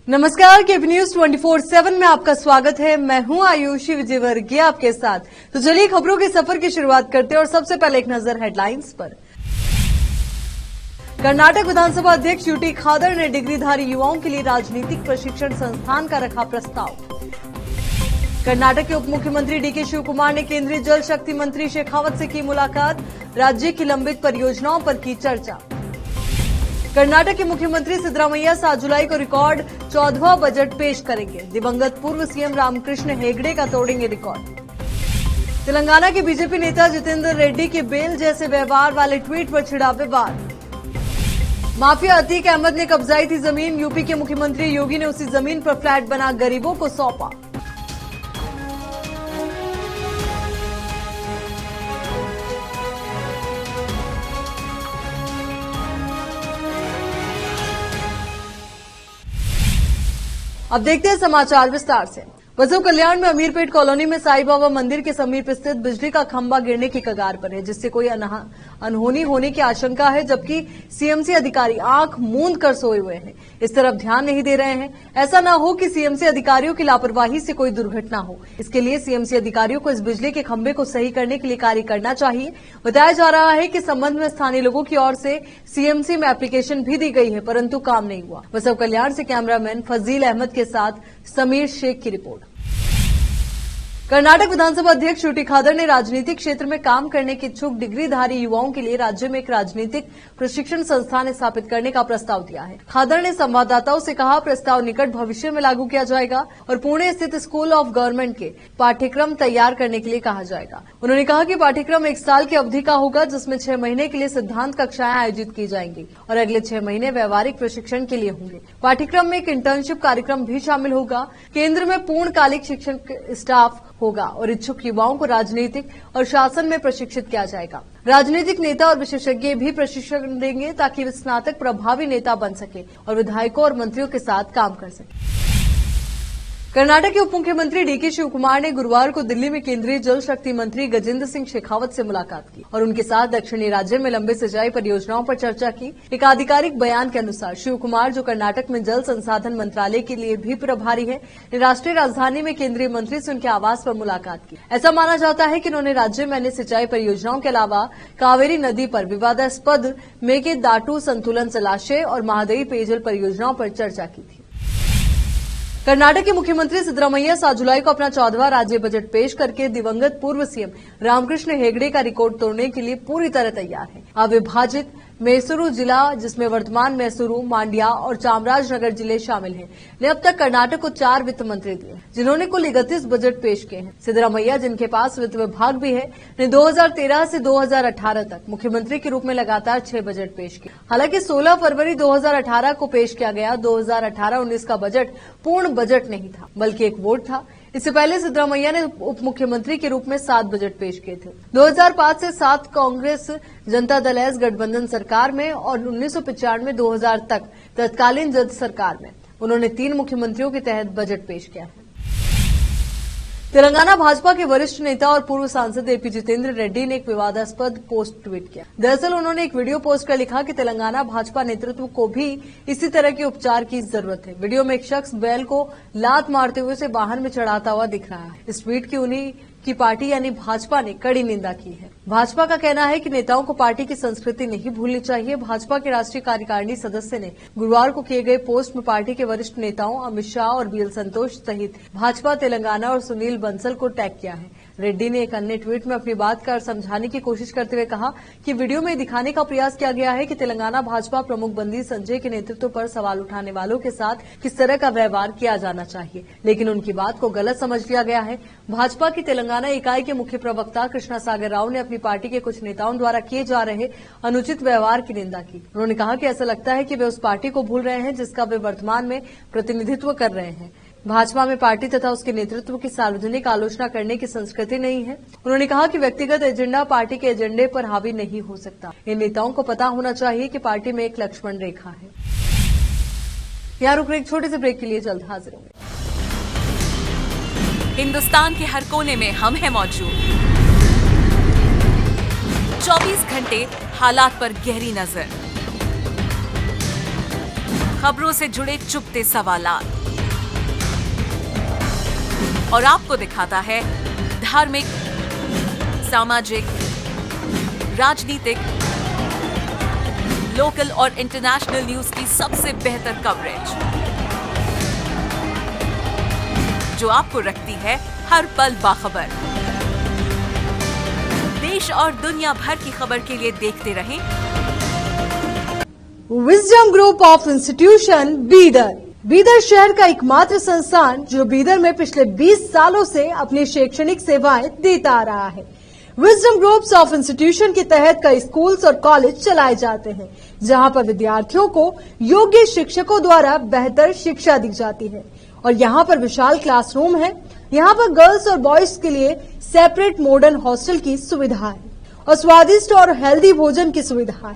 नमस्कार, KP news 24/7 में आपका स्वागत है। मैं हूं आयुषी विजयवर्गीय आपके साथ। तो चलिए खबरों के सफर की शुरुआत करते हैं और सबसे पहले एक नजर हेडलाइंस पर। कर्नाटक विधानसभा अध्यक्ष यूटी खादर ने डिग्रीधारी युवाओं के लिए राजनीतिक प्रशिक्षण संस्थान का रखा प्रस्ताव। कर्नाटक के उप मुख्यमंत्री डीके शिवकुमार ने केंद्रीय जल शक्ति मंत्री शेखावत से की मुलाकात, राज्य की लंबित परियोजनाओं पर की चर्चा। कर्नाटक के मुख्यमंत्री सिद्धरामैया 7 जुलाई को रिकॉर्ड 14वां बजट पेश करेंगे। दिवंगत पूर्व सीएम रामकृष्ण हेगड़े का तोड़ेंगे रिकॉर्ड। तेलंगाना के बीजेपी नेता जितेंद्र रेड्डी के बेल जैसे व्यवहार वाले ट्वीट पर छिड़ा विवाद। माफिया अतीक अहमद ने कब्जाई थी जमीन, यूपी के मुख्यमंत्री योगी ने उसी जमीन पर फ्लैट बना गरीबों को सौंपा। अब देखते हैं समाचार विस्तार से। बसव कल्याण में अमीरपेट कॉलोनी में साईं बाबा मंदिर के समीप स्थित बिजली का खंभा गिरने की कगार पर है, जिससे कोई अनहोनी होने की आशंका है, जबकि सीएमसी अधिकारी आंख मूंद कर सोए हुए हैं। इस तरफ ध्यान नहीं दे रहे हैं। ऐसा न हो कि सीएमसी अधिकारियों की लापरवाही से कोई दुर्घटना हो। इसके लिए सीएमसी अधिकारियों को इस बिजली के खंभे को सही करने के लिए कार्य करना चाहिए। बताया जा रहा है कि संबंध में स्थानीय लोगों की ओर से सीएमसी में एप्लीकेशन भी दी गई है, परंतु काम नहीं हुआ। बसव कल्याण से कैमरामैन फजील अहमद के साथ समीर शेख की रिपोर्ट। कर्नाटक विधानसभा अध्यक्ष यूटी खादर ने राजनीतिक क्षेत्र में काम करने के इच्छुक डिग्रीधारी युवाओं के लिए राज्य में एक राजनीतिक प्रशिक्षण संस्थान स्थापित करने का प्रस्ताव दिया है। खादर ने संवाददाताओं से कहा, प्रस्ताव निकट भविष्य में लागू किया जाएगा और पुणे स्थित स्कूल ऑफ गवर्नमेंट के पाठ्यक्रम तैयार करने के लिए कहा जाएगा। उन्होंने कहा कि पाठ्यक्रम 1 साल की अवधि का होगा, जिसमें 6 महीने के लिए सिद्धांत कक्षाएं आयोजित की जाएंगी और अगले 6 महीने व्यवहारिक प्रशिक्षण के लिए होंगे। पाठ्यक्रम में एक इंटर्नशिप कार्यक्रम भी शामिल होगा। केंद्र में पूर्णकालिक शिक्षण स्टाफ होगा और इच्छुक युवाओं को राजनीतिक और शासन में प्रशिक्षित किया जाएगा। राजनीतिक नेता और विशेषज्ञ भी प्रशिक्षण देंगे ताकि वे स्नातक प्रभावी नेता बन सके और विधायकों और मंत्रियों के साथ काम कर सके। कर्नाटक के उप मुख्यमंत्री डीके शिवकुमार ने गुरुवार को दिल्ली में केंद्रीय जल शक्ति मंत्री गजेंद्र सिंह शेखावत से मुलाकात की और उनके साथ दक्षिणी राज्य में लंबे सिंचाई परियोजनाओं पर चर्चा की। एक आधिकारिक बयान के अनुसार शिवकुमार, जो कर्नाटक में जल संसाधन मंत्रालय के लिए भी प्रभारी है, ने राष्ट्रीय राजधानी में केंद्रीय मंत्री से उनके आवास पर मुलाकात की। ऐसा माना जाता है कि उन्होंने राज्य में अन्य सिंचाई परियोजनाओं के अलावा कावेरी नदी पर विवादास्पद मेकेदाटू संतुलन जलाशय और महादयी पेयजल परियोजनाओं पर चर्चा की थी। कर्नाटक के मुख्यमंत्री सिद्धरामैया 7 जुलाई को अपना 14वां राज्य बजट पेश करके दिवंगत पूर्व सीएम रामकृष्ण हेगड़े का रिकॉर्ड तोड़ने के लिए पूरी तरह तैयार है। अविभाजित मैसूरू जिला, जिसमें वर्तमान मैसूरू, मांड्या और चामराजनगर जिले शामिल हैं, ने अब तक कर्नाटक को 4 वित्त मंत्री दिए, जिन्होंने कुल 31 बजट पेश किए हैं। सिद्धरामैया, जिनके पास वित्त विभाग भी है, ने 2013 से 2018 तक मुख्यमंत्री के रूप में लगातार 6 बजट पेश किए। हालांकि 16 फरवरी 2018 को पेश किया गया 2018-19 का बजट पूर्ण बजट नहीं था, बल्कि एक वोट था। इससे पहले सिद्धरामैया ने उप मुख्यमंत्री के रूप में 7 बजट पेश किए थे। 2005 से 7 कांग्रेस जनता दल एस गठबंधन सरकार में और 1995-2000 तक तत्कालीन जद सरकार में उन्होंने 3 मुख्यमंत्रियों के तहत बजट पेश किया है। तेलंगाना भाजपा के वरिष्ठ नेता और पूर्व सांसद एपी जितेंद्र रेड्डी ने एक विवादास्पद पोस्ट ट्वीट किया। दरअसल उन्होंने एक वीडियो पोस्ट कर लिखा कि तेलंगाना भाजपा नेतृत्व को भी इसी तरह के उपचार की जरूरत है। वीडियो में एक शख्स बैल को लात मारते हुए उसे वाहन में चढ़ाता हुआ दिख रहा है। इस ट्वीट की उन्हीं की पार्टी यानी भाजपा ने कड़ी निंदा की है। भाजपा का कहना है कि नेताओं को पार्टी की संस्कृति नहीं भूलनी चाहिए। भाजपा के राष्ट्रीय कार्यकारिणी सदस्य ने गुरुवार को किए गए पोस्ट में पार्टी के वरिष्ठ नेताओं अमित शाह और बीएल संतोष सहित भाजपा तेलंगाना और सुनील बंसल को टैग किया है। रेड्डी ने एक अन्य ट्वीट में अपनी बात का समझाने की कोशिश करते हुए कहा कि वीडियो में दिखाने का प्रयास किया गया है कि तेलंगाना भाजपा प्रमुख बंदी संजय के नेतृत्व पर सवाल उठाने वालों के साथ किस तरह का व्यवहार किया जाना चाहिए, लेकिन उनकी बात को गलत समझ लिया गया है। भाजपा की तेलंगाना इकाई के मुख्य प्रवक्ता कृष्णा सागर राव ने अपनी पार्टी के कुछ नेताओं द्वारा किए जा रहे अनुचित व्यवहार की निंदा की। उन्होंने कहा कि ऐसा लगता है कि वे उस पार्टी को भूल रहे हैं जिसका वे वर्तमान में प्रतिनिधित्व कर रहे हैं। भाजपा में पार्टी तथा उसके नेतृत्व की सार्वजनिक आलोचना करने की संस्कृति नहीं है। उन्होंने कहा कि व्यक्तिगत एजेंडा पार्टी के एजेंडे पर हावी नहीं हो सकता। इन नेताओं को पता होना चाहिए कि पार्टी में एक लक्ष्मण रेखा है। यहाँ रुक रहे एक छोटे से ब्रेक के लिए जल्द हाजिर होंगे। हिंदुस्तान के हर कोने में हम हैं मौजूद। 24 घंटे हालात पर गहरी नजर, खबरों से जुड़े चुपते सवालात और आपको दिखाता है धार्मिक, सामाजिक, राजनीतिक, लोकल और इंटरनेशनल न्यूज की सबसे बेहतर कवरेज जो आपको रखती है हर पल बाखबर। देश और दुनिया भर की खबर के लिए देखते रहें wisdom group of institution Bidar. Bidar शहर का एकमात्र संस्थान जो बीदर में पिछले 20 सालों से अपनी शैक्षणिक सेवाएं देता आ रहा है। विजडम ग्रुप्स ऑफ इंस्टीट्यूशन के तहत कई स्कूल्स और कॉलेज चलाए जाते हैं, जहां पर विद्यार्थियों को योग्य शिक्षकों द्वारा बेहतर शिक्षा दी जाती है। और यहाँ पर विशाल क्लासरूम है। यहाँ पर गर्ल्स और बॉयज के लिए सेपरेट मॉडर्न हॉस्टल की सुविधा है और स्वादिष्ट और हेल्दी भोजन की सुविधा है।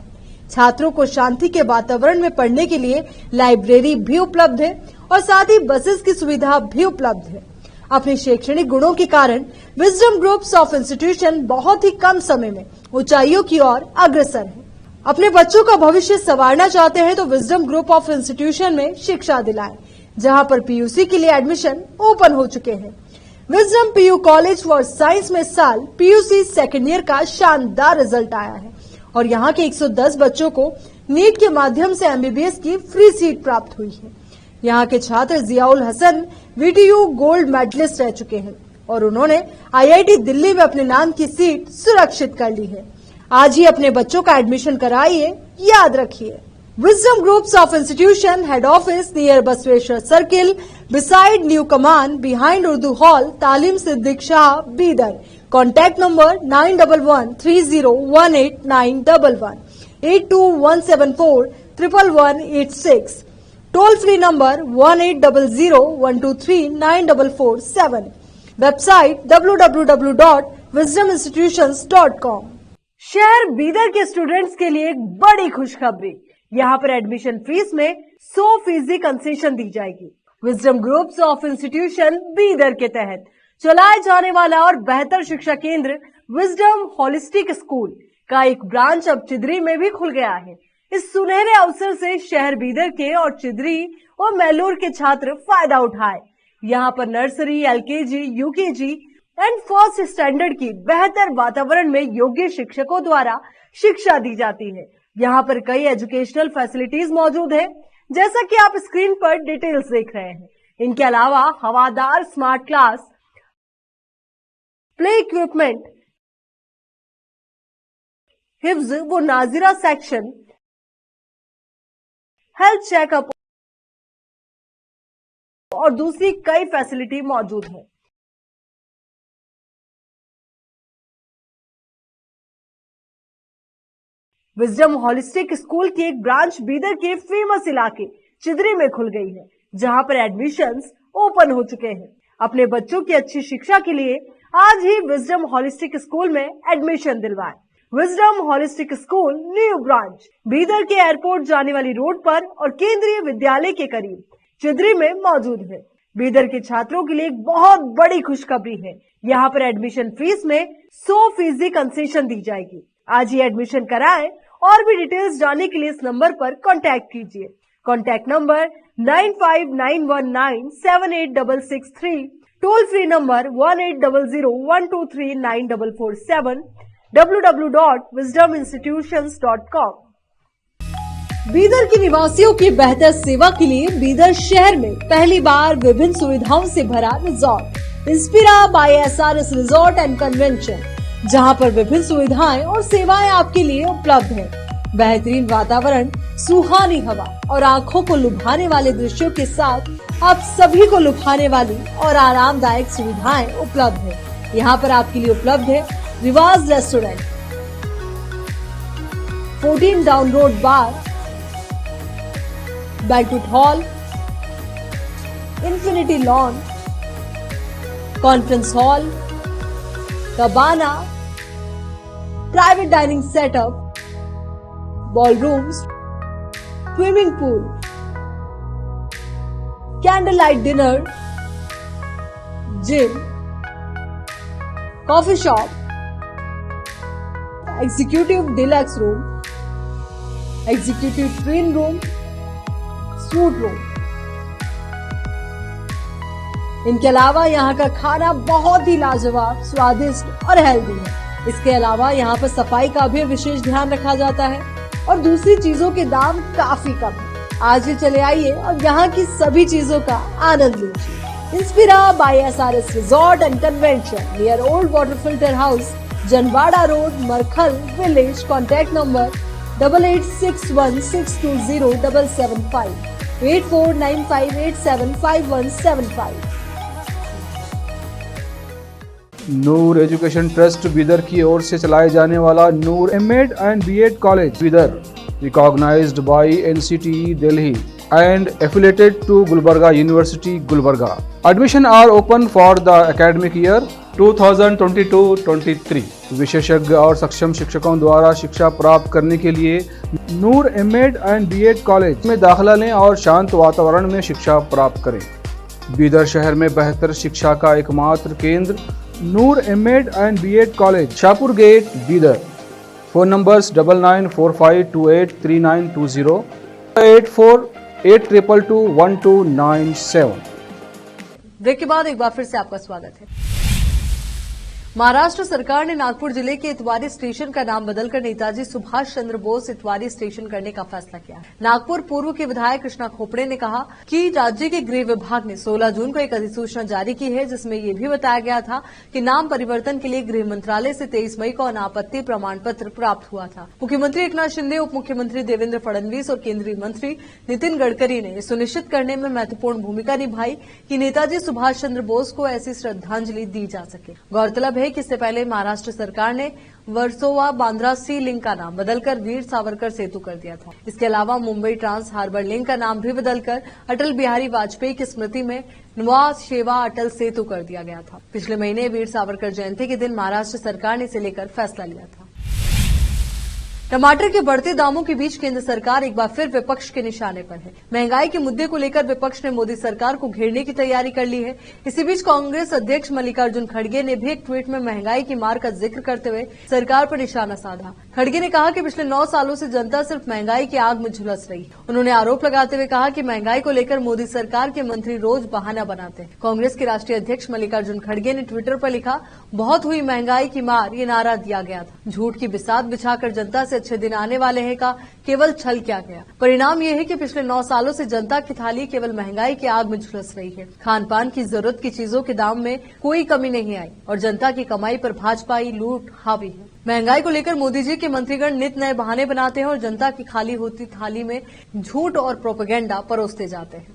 छात्रों को शांति के वातावरण में पढ़ने के लिए लाइब्रेरी भी उपलब्ध है और साथ ही बसेस की सुविधा भी उपलब्ध है। अपने शैक्षणिक गुणों के कारण विजडम ग्रुप्स ऑफ इंस्टीट्यूशन बहुत ही कम समय में ऊंचाइयों की ओर अग्रसर है। अपने बच्चों का भविष्य संवारना चाहते हैं तो विजडम ग्रुप ऑफ इंस्टीट्यूशन में शिक्षा दिलाएं, जहां पर पीयूसी के लिए एडमिशन ओपन हो चुके हैं। Wisdom PU college for science में साल पीयूसी सेकेंड ईयर का शानदार रिजल्ट आया है और यहाँ के 110 बच्चों को नीट के माध्यम से एमबीबीएस की फ्री सीट प्राप्त हुई है। यहाँ के छात्र Ziaul Hasan VTU gold medalist रह चुके हैं और उन्होंने आईआईटी दिल्ली में अपने नाम की सीट सुरक्षित कर ली है। आज ही अपने बच्चों का एडमिशन कराइए, याद रखिए। Wisdom groups of institution head office near Basaveshwar circle beside new Kaman behind Urdu hall Taleem Siddique Shah Bidar. Contact number 9113018911 8217411186। Toll free number 180012394447। Website www.wisdominstitutions.com। शहर बीदर के स्टूडेंट्स के लिए एक बड़ी खुशखबरी। यहाँ पर एडमिशन फीस में 100% कंसेशन दी जाएगी। Wisdom groups of institution Bidar के तहत चलाए जाने वाला और बेहतर शिक्षा केंद्र विजडम होलिस्टिक स्कूल का एक ब्रांच अब चिदरी में भी खुल गया है। इस सुनहरे अवसर से शहर बीदर के और चिदरी और मैलूर के छात्र फायदा उठाए। यहाँ पर nursery, LKG, UKG and first standard की बेहतर वातावरण में योग्य शिक्षकों द्वारा शिक्षा दी जाती है। यहाँ पर कई एजुकेशनल फैसिलिटीज मौजूद है, जैसा कि आप स्क्रीन पर डिटेल्स देख रहे हैं। इनके अलावा हवादार स्मार्ट क्लास, प्ले इक्विपमेंट, हिफ्ज व नाजिरा सेक्शन, हेल्थ चेकअप और दूसरी कई फैसिलिटी मौजूद है। विजडम होलिस्टिक स्कूल की एक ब्रांच बीदर के फेमस इलाके चिदरी में खुल गई है, जहां पर एडमिशंस ओपन हो चुके हैं। अपने बच्चों की अच्छी शिक्षा के लिए आज ही विजडम होलिस्टिक स्कूल में एडमिशन दिलवाएं। Wisdom holistic school new branch Bidar के एयरपोर्ट जाने वाली रोड पर और केंद्रीय विद्यालय के करीब चिदरी में मौजूद है। बीदर के छात्रों के लिए एक बहुत बड़ी खुशखबरी है। यहाँ पर एडमिशन फीस में 100% कंसेशन दी जाएगी। आज ही एडमिशन कराएं और भी डिटेल्स जानने के लिए इस नंबर पर कांटेक्ट कीजिए। Contact number 9591978663, toll free number 180012394447, www.wisdominstitutions.com। Bidar के निवासियों की बेहतर सेवा के लिए बीदर शहर में पहली बार विभिन्न सुविधाओं से भरा resort Inspira by SRS resort and convention, जहां पर विभिन्न सुविधाएं और सेवाएं आपके लिए उपलब्ध हैं। बेहतरीन वातावरण, सुहानी हवा और आंखों को लुभाने वाले दृश्यों के साथ आप सभी को लुभाने वाली और आरामदायक सुविधाएं उपलब्ध है। यहाँ पर आपके लिए उपलब्ध है Riwaz restaurant, 14 down road bar, banquet hall, infinity lawn, conference hall, cabana, private dining setup, ballrooms, swimming pool, candlelight dinner, gym, coffee shop, executive deluxe room, executive twin room, suite लो। इनके अलावा यहाँ का खाना बहुत ही लाजवाब, स्वादिष्ट और हेल्दी है। इसके अलावा यहाँ पर सफाई का भी विशेष ध्यान रखा जाता है और दूसरी चीजों के दाम काफी कम है। आज ही चले आइए और यहाँ की सभी चीजों का आनंद लीजिए। Inspira by SRS resort and convention near old water filter house, Janwada road, Markhal village. Contact number 8861620775 8495875175। Noor education trust Bidar की ओर से चलाए जाने वाला Noor M Ed and B Ed college Bidar, recognised by NCTE Delhi and affiliated to Gulbarga University, Gulbarga. Admission are open for the academic year 2022-23. विशेषज्ञ और सक्षम शिक्षकों द्वारा शिक्षा प्राप्त करने के लिए नूर एमएड एंड बीएड कॉलेज में दाखिला लें और शांत वातावरण में शिक्षा प्राप्त करें। बीदर शहर में बेहतर शिक्षा का एकमात्र केंद्र Noor M Ed and B Ed college, Shahpur gate, Bidar. Phone numbers 9945283920 8482221297। Break के बाद एक बार फिर से आपका स्वागत है। महाराष्ट्र सरकार ने नागपुर जिले के इतवारी स्टेशन का नाम बदलकर नेताजी सुभाष चंद्र बोस इतवारी स्टेशन करने का फैसला किया। नागपुर पूर्व के विधायक कृष्णा खोपड़े ने कहा कि राज्य के गृह विभाग ने 16 जून को एक अधिसूचना जारी की है, जिसमें यह भी बताया गया था कि नाम परिवर्तन के लिए गृह मंत्रालय से 23 मई को अनापत्ति प्रमाण पत्र प्राप्त हुआ था। मुख्यमंत्री एकनाथ शिंदे, उप मुख्यमंत्री देवेंद्र फडणवीस और केंद्रीय मंत्री नितिन गडकरी ने सुनिश्चित करने में महत्वपूर्ण भूमिका निभाई कि नेताजी सुभाष चंद्र बोस को ऐसी श्रद्धांजलि दी जा सके। गौरतलब है कि इससे पहले महाराष्ट्र सरकार ने वर्सोवा बांद्रा सी लिंक का नाम बदलकर वीर सावरकर सेतु कर दिया था। इसके अलावा मुंबई ट्रांस हार्बर लिंक का नाम भी बदलकर अटल बिहारी वाजपेयी की स्मृति में नवा शेवा अटल सेतु कर दिया गया था। पिछले महीने वीर सावरकर जयंती के दिन महाराष्ट्र सरकार ने इसे लेकर फैसला लिया था। टमाटर के बढ़ते दामों के बीच केंद्र सरकार एक बार फिर विपक्ष के निशाने पर है। महंगाई के मुद्दे को लेकर विपक्ष ने मोदी सरकार को घेरने की तैयारी कर ली है। इसी बीच कांग्रेस अध्यक्ष मल्लिकार्जुन खड़गे ने भी एक ट्वीट में महंगाई की मार का जिक्र करते हुए सरकार पर निशाना साधा। खड़गे ने कहा कि पिछले 9 सालों से जनता सिर्फ महंगाई की आग में झुलस रही। उन्होंने आरोप लगाते हुए कहा कि महंगाई को लेकर मोदी सरकार के मंत्री रोज बहाना बनाते हैं। कांग्रेस के राष्ट्रीय अध्यक्ष मल्लिकार्जुन खड़गे ने ट्विटर पर लिखा, बहुत हुई महंगाई की मार, ये नारा दिया गया था। झूठ की बिसात बिछाकर जनता से अच्छे दिन आने वाले हैं का केवल छल किया गया। परिणाम यह है कि पिछले 9 सालों से जनता की थाली केवल महंगाई की आग में झुलस रही है। खान पान की जरूरत की चीजों के दाम में कोई कमी नहीं आई और जनता की कमाई पर भाजपाई लूट हावी है। महंगाई को लेकर मोदी जी के मंत्रीगण नित नए बहाने बनाते हैं और जनता की खाली होती थाली में झूठ और प्रोपेगेंडा परोसते जाते हैं।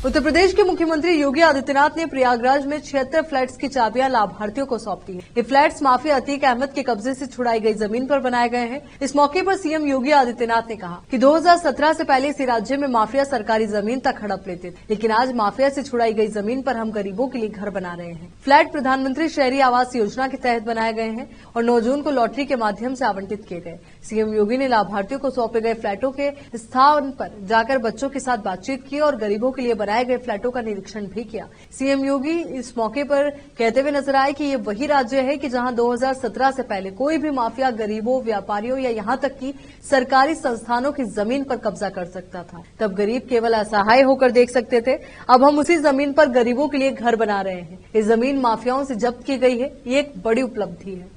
उत्तर प्रदेश के मुख्यमंत्री योगी आदित्यनाथ ने प्रयागराज में 76 फ्लैट्स की चाबियां लाभार्थियों को सौंप दी है। ये फ्लैट्स माफिया अतीक अहमद के कब्जे से छुड़ाई गई जमीन पर बनाए गए हैं। इस मौके पर सीएम योगी आदित्यनाथ ने कहा कि 2017 से पहले इसी राज्य में माफिया सरकारी जमीन तक हड़प लेते थे, लेकिन आज माफिया से छुड़ाई गई जमीन पर हम गरीबों के लिए घर बना रहे हैं। फ्लैट प्रधानमंत्री शहरी आवास योजना के तहत बनाए गए हैं और 9 जून को लॉटरी के माध्यम से आवंटित किए गए। सीएम योगी ने लाभार्थियों को सौंपे गए फ्लैटों के स्थान पर जाकर बच्चों के साथ बातचीत की और गरीबों के लिए बनाए गए फ्लैटों का निरीक्षण भी किया। सीएम योगी इस मौके पर कहते हुए नजर आए कि ये वही राज्य है कि जहां 2017 से पहले कोई भी माफिया गरीबों, व्यापारियों या यहां तक कि सरकारी संस्थानों की जमीन पर कब्जा कर सकता था। तब गरीब केवल असहाय होकर देख सकते थे। अब हम उसी जमीन पर गरीबों के लिए घर बना रहे हैं। ये जमीन माफियाओं से जब्त की गई है, ये एक बड़ी उपलब्धि है।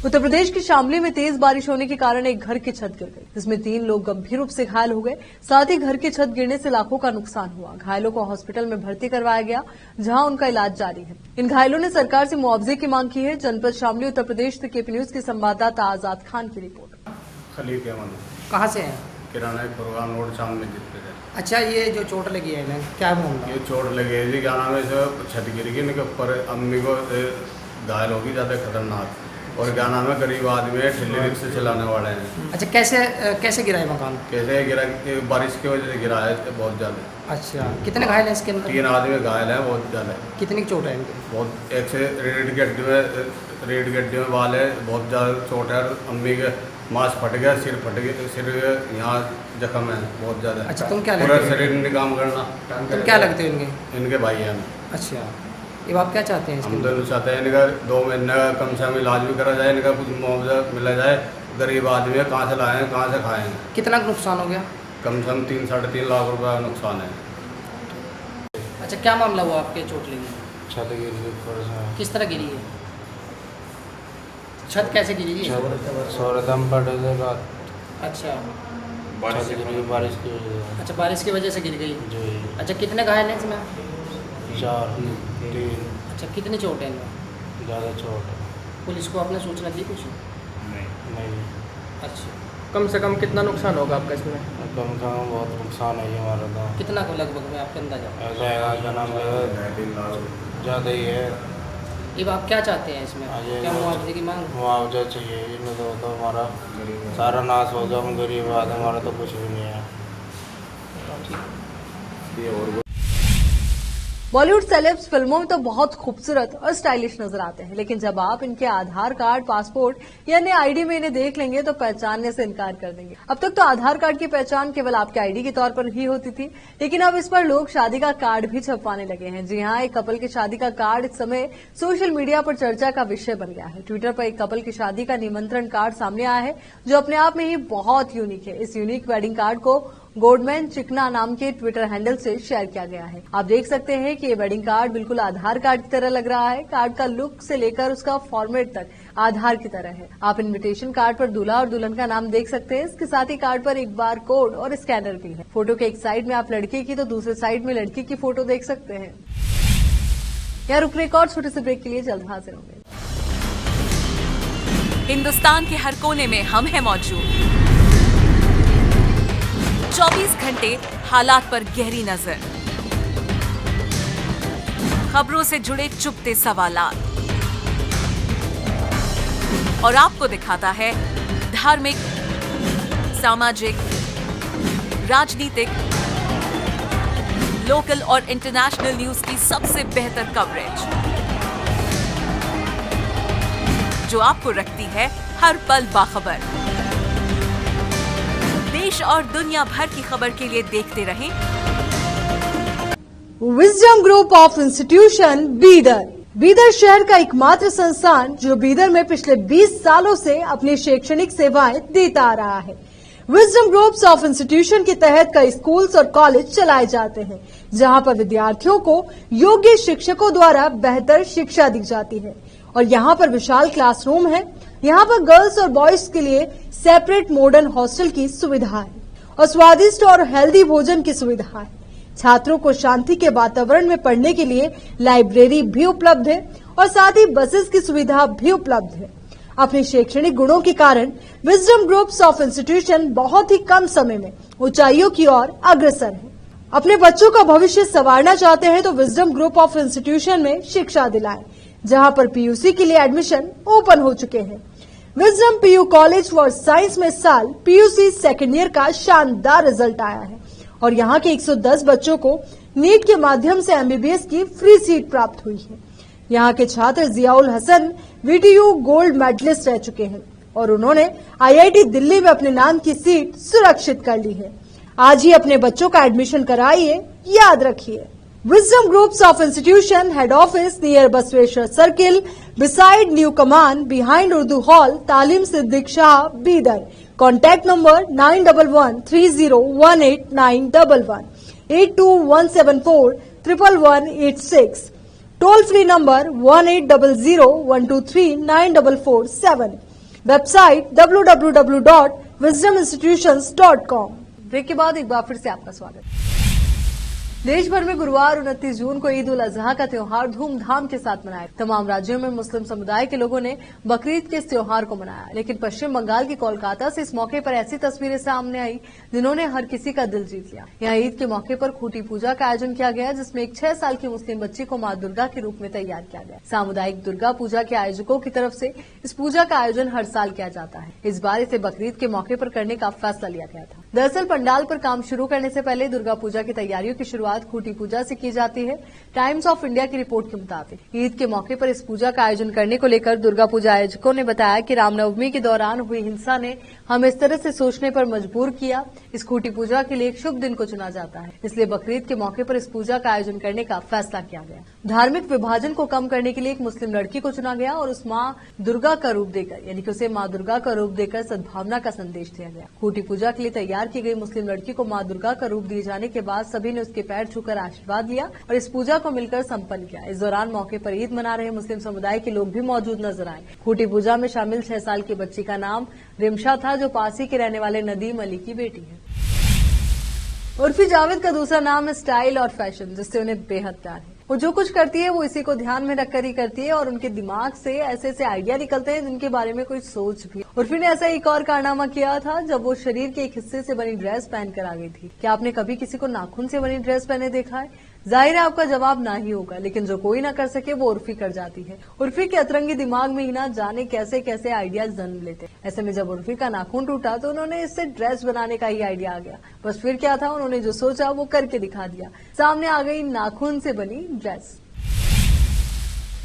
उत्तर प्रदेश के शामली में तेज बारिश होने के कारण एक घर की छत गिर गई, जिसमें 3 लोग गंभीर रूप से घायल हो गए। साथ ही घर की छत गिरने से लाखों का नुकसान हुआ। घायलों को हॉस्पिटल में भर्ती करवाया गया, जहां उनका इलाज जारी है। इन घायलों ने सरकार से मुआवजे की मांग की है। जनपद शामली, उत्तर प्रदेश से केपी न्यूज के संवाददाता आजाद खान की रिपोर्ट। खलीफ अहमद कहाँ से हैं? किराना प्रोग्राम रोड शामली जितने है। अच्छा, ये जो चोट लगी है इन्हें क्या मामला? ये चोट लगी है जी, क्या नाम है, छत गिर गई इनके ऊपर, अम्मी को घायल होगी ज़्यादा खतरनाक। और क्या नाम है, गरीब आदमी है, ठेले रिक्शे चलाने वाले हैं। अच्छा, कैसे गिरा है मकान? कैसे गिरा, बारिश की वजह से गिरा है बहुत ज़्यादा। अच्छा, कितने घायल हैं इसके अंदर? 3 आदमी घायल हैं बहुत ज़्यादा। कितनी की चोट है इनकी? बहुत, एक से रीढ़ की हड्डी में बाल है, बहुत ज़्यादा चोट है। अम्मी के मांस फट गया, सिर फट गया, सिर यहाँ जख्म है बहुत ज़्यादा। अच्छा, तुम क्या पूरा लगते हो? शरीर नहीं काम करना। तुम क्या लगते हो इनके? इनके भाई हैं। अच्छा, ये आप क्या चाहते हैं इसके? हम दोनों चाहते हैं इनका 2 महीने का कम से कम इलाज भी करा जाए, इनका कुछ मुआवजा मिला जाए। गरीब आदमी है, कहाँ से लाएँ, कहाँ से खाएँ? कितना नुकसान हो गया? कम से कम 3-3.5 लाख रुपया नुकसान है। अच्छा, क्या मामला हुआ आपके चोट लगी? छत गिर गई ऊपर से। किस तरह गिरी है? छत कैसे गिरी है? सोरदम पड़े थे रात। अच्छा छत गिर गई बारिश की वजह से। अच्छा, बारिश की वजह से गिर गई। जी। अच्छा, कितने घायल हैं इसमें? 4-3। अच्छा, कितनी चोट है इनमें? ज़्यादा चोट है। पुलिस को आपने सूचना दी कुछ? नहीं। अच्छा, कम से कम कितना नुकसान होगा आपका इसमें? कम से कम बहुत नुकसान है ये हमारा तो। कितना को लगभग में आपके अंदाजा? ऐसा है क्या नाम है, 3 लाख ज़्यादा ही है। अब आप क्या चाहते हैं इसमें? आज ये क्या मुआवजे की मांग? मुआवजा चाहिए, नहीं तो हमारा सारा नाश हो गया। हम गरीब आदमी, हमारा तो कुछ भी नहीं है। बॉलीवुड सेलेब्स फिल्मों में तो बहुत खूबसूरत और स्टाइलिश नजर आते हैं, लेकिन जब आप इनके आधार कार्ड, पासपोर्ट या अन्य आईडी में इन्हें देख लेंगे तो पहचानने से इनकार कर देंगे। अब तक तो आधार कार्ड की पहचान केवल आपके आईडी के तौर पर ही होती थी, लेकिन अब इस पर लोग शादी का कार्ड भी छपवाने लगे हैं। जी हाँ, एक कपल की शादी का कार्ड इस समय सोशल मीडिया पर चर्चा का विषय बन गया है। ट्विटर पर एक कपल की शादी का निमंत्रण कार्ड सामने आया है, जो अपने आप में ही बहुत यूनिक है। इस यूनिक वेडिंग कार्ड को गोल्डमैन चिकना नाम के ट्विटर हैंडल से शेयर किया गया है। आप देख सकते हैं कि ये वेडिंग कार्ड बिल्कुल आधार कार्ड की तरह लग रहा है। कार्ड का लुक से लेकर उसका फॉर्मेट तक आधार की तरह है। आप इनविटेशन कार्ड पर दूल्हा और दुल्हन का नाम देख सकते हैं। इसके साथ ही कार्ड पर एक बार कोड और स्कैनर भी है। फोटो के एक साइड में आप लड़के की तो दूसरे साइड में लड़की की फोटो देख सकते हैं। यहाँ रुक रहे एक और छोटे से ब्रेक के लिए, जल्द हाजिर होंगे। हिंदुस्तान के हर कोने में हम हैं मौजूद। 24 घंटे हालात पर गहरी नजर, खबरों से जुड़े चुपते सवालात, और आपको दिखाता है धार्मिक, सामाजिक, राजनीतिक, लोकल और इंटरनेशनल न्यूज की सबसे बेहतर कवरेज, जो आपको रखती है हर पल बाखबर। देश और दुनिया भर की खबर के लिए देखते रहें wisdom group of institution Bidar. Bidar शहर का एकमात्र संस्थान जो बीदर में पिछले 20 सालों से अपनी शैक्षणिक सेवाएं देता आ रहा है। विजडम ग्रुप्स ऑफ इंस्टीट्यूशन के तहत कई स्कूल्स और कॉलेज चलाए जाते हैं, जहां पर विद्यार्थियों को योग्य शिक्षकों द्वारा बेहतर शिक्षा दी जाती है। और यहाँ पर विशाल क्लासरूम है। यहाँ पर गर्ल्स और बॉयज के लिए सेपरेट मॉडर्न हॉस्टल की सुविधा है और स्वादिष्ट और हेल्दी भोजन की सुविधा है। छात्रों को शांति के वातावरण में पढ़ने के लिए लाइब्रेरी भी उपलब्ध है और साथ ही बसेस की सुविधा भी उपलब्ध है। अपने शैक्षणिक गुणों के कारण विजडम ग्रुप्स ऑफ इंस्टीट्यूशन बहुत ही कम समय में ऊंचाइयों की ओर अग्रसर है। अपने बच्चों का भविष्य संवारना चाहते हैं तो विजडम ग्रुप ऑफ इंस्टीट्यूशन में शिक्षा दिलाएं, जहां पर पीयूसी के लिए एडमिशन ओपन हो चुके हैं। Wisdom PU college for science में साल पीयूसी सेकेंड ईयर का शानदार रिजल्ट आया है और यहाँ के 110 बच्चों को नीट के माध्यम से एमबीबीएस की फ्री सीट प्राप्त हुई है। यहाँ के छात्र Ziaul Hasan VTU gold medalist रह चुके हैं और उन्होंने आईआईटी दिल्ली में अपने नाम की सीट सुरक्षित कर ली है। आज ही अपने बच्चों का एडमिशन कराइए, याद रखिए। Wisdom Groups of Institution Head Office near Basweshwar Circle, beside New Command, behind Urdu Hall, Talim Siddiq Shah, Bidar. Contact number 9130189111, 8217411186. Toll free number 180012394447. Website www.wisdominstitutions.com. Break के बाद एक बार फिर से आपका स्वागत। देश भर में गुरुवार 29 जून को ईद उल अजहा का त्योहार धूमधाम के साथ मनाया। तमाम राज्यों में मुस्लिम समुदाय के लोगों ने बकरीद के इस त्योहार को मनाया, लेकिन पश्चिम बंगाल की कोलकाता से इस मौके पर ऐसी तस्वीरें सामने आई जिन्होंने हर किसी का दिल जीत लिया। यहाँ ईद के मौके पर खूंटी पूजा का आयोजन किया गया, जिसमें एक 6 साल की मुस्लिम बच्ची को मां दुर्गा के रूप में तैयार किया गया। सामुदायिक दुर्गा पूजा के आयोजकों की तरफ से इस पूजा का आयोजन हर साल किया जाता है। इस बार इसे बकरीद के मौके पर करने का फैसला लिया गया था। दरअसल पंडाल पर काम शुरू करने से पहले दुर्गा पूजा की तैयारियों की शुरुआत खूंटी पूजा से की जाती है। टाइम्स ऑफ इंडिया की रिपोर्ट के मुताबिक ईद के मौके पर इस पूजा का आयोजन करने को लेकर दुर्गा पूजा आयोजकों ने बताया कि रामनवमी के दौरान हुई हिंसा ने हमें इस तरह से सोचने पर मजबूर किया। इस खूंटी पूजा के लिए एक शुभ दिन को चुना जाता है, इसलिए बकरीद के मौके पर इस पूजा का आयोजन करने का फैसला किया गया। धार्मिक विभाजन को कम करने के लिए एक मुस्लिम लड़की को चुना गया और उस मां दुर्गा का रूप देकर यानी कि उसे मां दुर्गा का रूप देकर सद्भावना का संदेश दिया गया। खूंटी पूजा के लिए तैयार की गई मुस्लिम लड़की को मां दुर्गा का रूप दिए जाने के बाद सभी ने उसके पैर छूकर आशीर्वाद लिया और इस पूजा को मिलकर संपन्न किया। इस दौरान मौके पर ईद मना रहे मुस्लिम समुदाय के लोग भी मौजूद नजर आए। खूंटी पूजा में शामिल 6 साल की बच्ची का नाम रिमशा था, जो पास ही के रहने वाले नदीम अली की बेटी है। उर्फी जावेद का दूसरा नाम है स्टाइल और फैशन, जिससे उन्हें बेहद प्यार है। वो जो कुछ करती है वो इसी को ध्यान में रखकर ही करती है और उनके दिमाग से ऐसे ऐसे आइडिया निकलते हैं जिनके बारे में कोई सोच भी। उर्फी ने ऐसा एक और कारनामा किया था जब वो शरीर के एक हिस्से से बनी ड्रेस पहनकर आ गई थी। क्या आपने कभी किसी को नाखून से बनी ड्रेस पहने देखा है? जाहिर है आपका जवाब ना ही होगा, लेकिन जो कोई ना कर सके वो उर्फी कर जाती है। उर्फी के अतरंगी दिमाग में ही ना जाने कैसे कैसे आइडियाज जन्म लेते। ऐसे में जब उर्फी का नाखून टूटा तो उन्होंने इससे ड्रेस बनाने का ही आइडिया आ गया। बस फिर क्या था, उन्होंने जो सोचा वो करके दिखा दिया। सामने आ गई नाखून से बनी ड्रेस।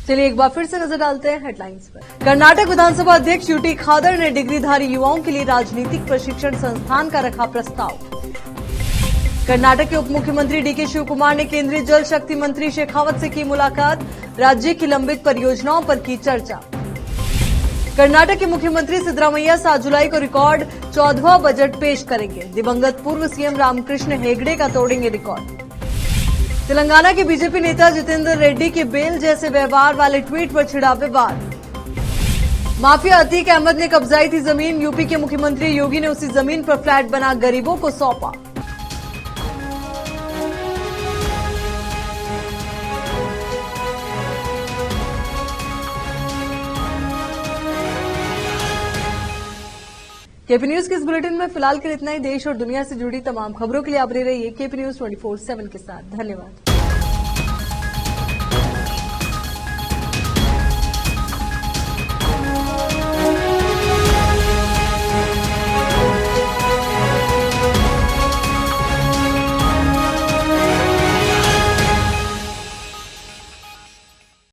चलिए एक बार फिर से नजर डालते हैं हेडलाइंस पर। कर्नाटक विधानसभा अध्यक्ष यूटी खादर ने डिग्रीधारी युवाओं के लिए राजनीतिक प्रशिक्षण संस्थान का रखा प्रस्ताव। कर्नाटक के उप मुख्यमंत्री डीके शिवकुमार ने केंद्रीय जल शक्ति मंत्री शेखावत से की मुलाकात, राज्य की लंबित परियोजनाओं पर की चर्चा। कर्नाटक के मुख्यमंत्री सिद्धरामैया 7 जुलाई को रिकॉर्ड 14वां बजट पेश करेंगे। दिवंगत पूर्व सीएम रामकृष्ण हेगड़े का तोड़ेंगे रिकॉर्ड। तेलंगाना के बीजेपी नेता जितेंद्र रेड्डी के बेल जैसे व्यवहार वाले ट्वीट पर छिड़ा विवाद। माफिया अतीक अहमद ने कब्जाई थी जमीन, यूपी के मुख्यमंत्री योगी ने उसी जमीन पर फ्लैट बना गरीबों को सौंपा। केपी न्यूज के इस बुलेटिन में फिलहाल के लिए इतना ही। देश और दुनिया से जुड़ी तमाम खबरों के लिए आप बने रहिए केपी न्यूज 24/7 के साथ। धन्यवाद।